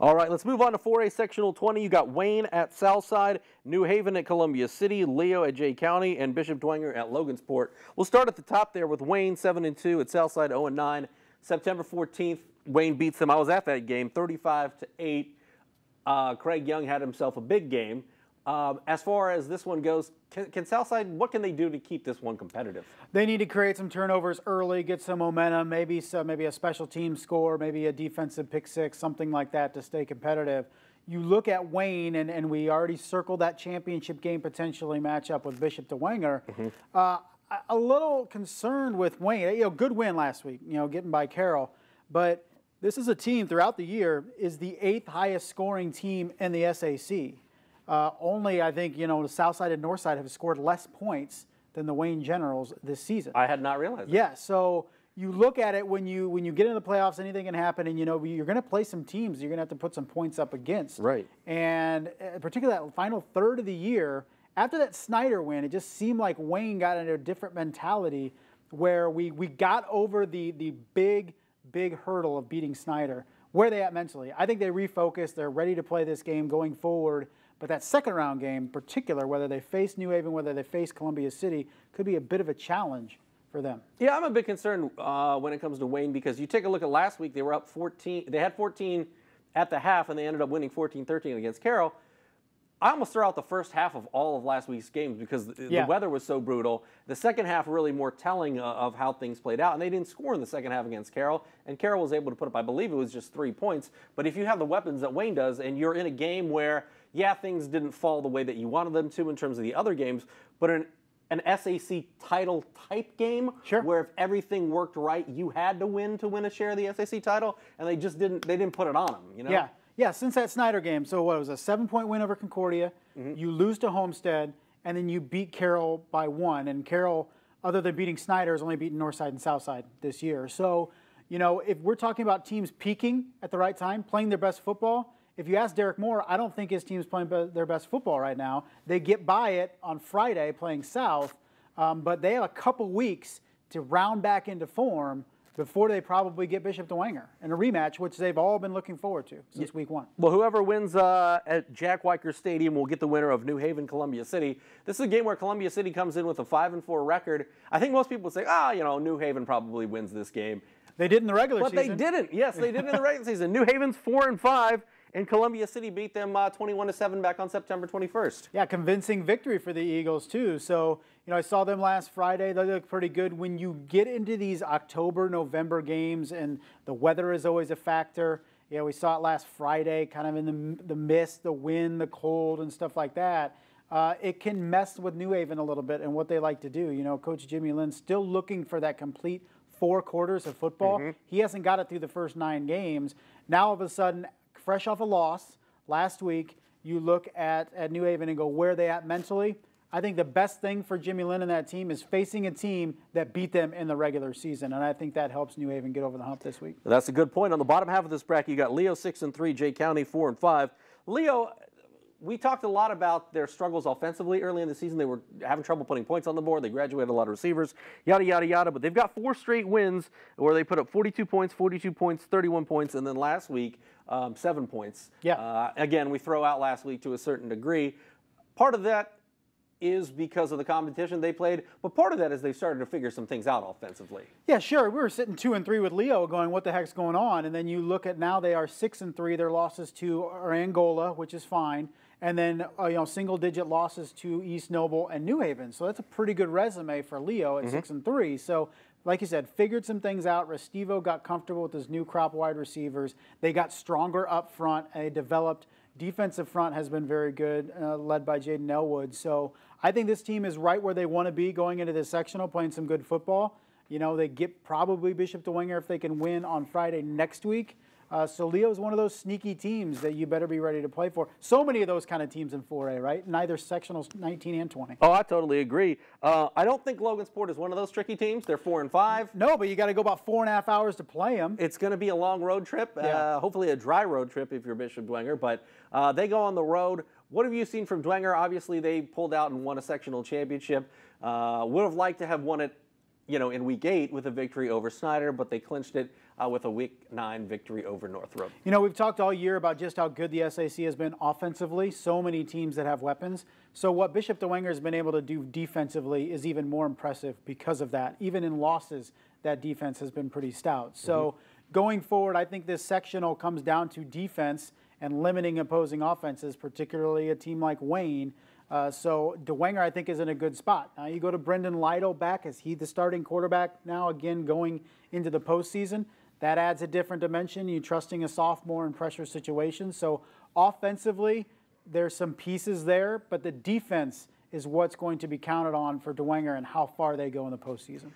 All right, let's move on to 4A Sectional 20. You got Wayne at Southside, New Haven at Columbia City, Leo at Jay County, and Bishop Dwenger at Logansport. We'll start at the top there with Wayne 7-2 at Southside 0-9. September 14th, Wayne beats them. I was at that game, 35-8. Craig Young had himself a big game. As far as this one goes, can Southside, what can they do to keep this one competitive? They need to create some turnovers early, get some momentum, maybe a special team score, maybe a defensive pick six, something like that to stay competitive. You look at Wayne, and we already circled that championship game potentially matchup with Bishop Dwenger. A little concerned with Wayne. Good win last week, getting by Carroll. But this is a team throughout the year is the 8th highest scoring team in the SAC. Only, I think, the Southside and Northside have scored less points than the Wayne Generals this season. I had not realized that. Yeah, so you look at it when you get into the playoffs, anything can happen, and you're going to play some teams you're going to have to put some points up against. Right. And particularly that final third of the year, after that Snyder win, it just seemed like Wayne got into a different mentality where we got over the big hurdle of beating Snyder. Where are they at mentally? I think they refocused. They're ready to play this game going forward. But that second round game in particular, whether they face New Haven, whether they face Columbia City, could be a bit of a challenge for them. Yeah, I'm a bit concerned when it comes to Wayne because you take a look at last week, they were up 14. They had 14 at the half, and they ended up winning 14-13 against Carroll. I almost threw out the first half of all of last week's games because the weather was so brutal. The second half really more telling of how things played out, and they didn't score in the second half against Carroll, and Carroll was able to put up, I believe it was just 3 points. But if you have the weapons that Wayne does, and you're in a game where, things didn't fall the way that you wanted them to in terms of the other games, but an SAC title type game where if everything worked right, you had to win a share of the SAC title, and they didn't put it on them, Yeah, since that Snyder game, so what, it was a 7-point win over Concordia, you lose to Homestead, and then you beat Carroll by 1. And Carroll, other than beating Snyder, has only beaten Northside and Southside this year. So, if we're talking about teams peaking at the right time, playing their best football, if you ask Derek Moore, I don't think his team's playing their best football right now. They get by it on Friday playing South, but they have a couple weeks to round back into form before they probably get Bishop Dwenger in a rematch, which they've all been looking forward to since week 1. Well, whoever wins at Jack Weicker Stadium will get the winner of New Haven, Columbia City. This is a game where Columbia City comes in with a 5-4 record. I think most people would say, New Haven probably wins this game. They did in the regular season. But they didn't. Yes, they did in the regular season. New Haven's 4-5. And Columbia City beat them 21-7 back on September 21st. Yeah, convincing victory for the Eagles, too. So, I saw them last Friday. They look pretty good. When you get into these October, November games, and the weather is always a factor. We saw it last Friday, kind of in the mist, the wind, the cold, and stuff like that. It can mess with New Haven a little bit and what they like to do. Coach Jimmy Lynn's still looking for that complete 4 quarters of football. He hasn't got it through the first 9 games. Now, all of a sudden, fresh off a loss last week, you look at New Haven and go, where are they at mentally? I think the best thing for Jimmy Lynn and that team is facing a team that beat them in the regular season, and I think that helps New Haven get over the hump this week. That's a good point. On the bottom half of this bracket, you got Leo 6-3, Jay County 4-5. Leo, we talked a lot about their struggles offensively early in the season. They were having trouble putting points on the board. They graduated a lot of receivers, yada, yada, yada. But they've got 4 straight wins where they put up 42 points, 31 points, and then last week, 7 points. Again, we throw out last week to a certain degree. Part of that is because of the competition they played, but part of that is they started to figure some things out offensively. Yeah, sure. We were sitting 2-3 with Leo going, what the heck's going on? And then you look at now they are 6-3. Their losses to Angola, which is fine. And then, single-digit losses to East Noble and New Haven. So that's a pretty good resume for Leo at 6-3. So, like you said, figured some things out. Restivo got comfortable with his new crop wide receivers. They got stronger up front. A developed defensive front has been very good, led by Jaden Elwood. So I think this team is right where they want to be going into this sectional, playing some good football. They get probably Bishop Dwenger if they can win on Friday next week. So Leo's one of those sneaky teams that you better be ready to play for. So many of those kind of teams in 4A, right? Neither sectionals 19 and 20. Oh, I totally agree. I don't think Logansport is one of those tricky teams. They're 4-5. No, but you got to go about 4.5 hours to play them. It's going to be a long road trip, hopefully a dry road trip if you're Bishop Dwenger, but they go on the road. What have you seen from Dwenger? Obviously, they pulled out and won a sectional championship. Would have liked to have won it in week 8 with a victory over Snyder, but they clinched it with a Week 9 victory over Northrop. You know, we've talked all year about just how good the SAC has been offensively. So many teams that have weapons. So what Bishop DeWenger has been able to do defensively is even more impressive because of that. Even in losses, that defense has been pretty stout. So going forward, I think this sectional comes down to defense and limiting opposing offenses, particularly a team like Wayne. So DeWenger, I think, is in a good spot. Now you go to Brendan Lytle back. Is he the starting quarterback now, again, going into the postseason? That adds a different dimension. You're trusting a sophomore in pressure situations. So offensively, there's some pieces there, but the defense is what's going to be counted on for DeWenger and how far they go in the postseason.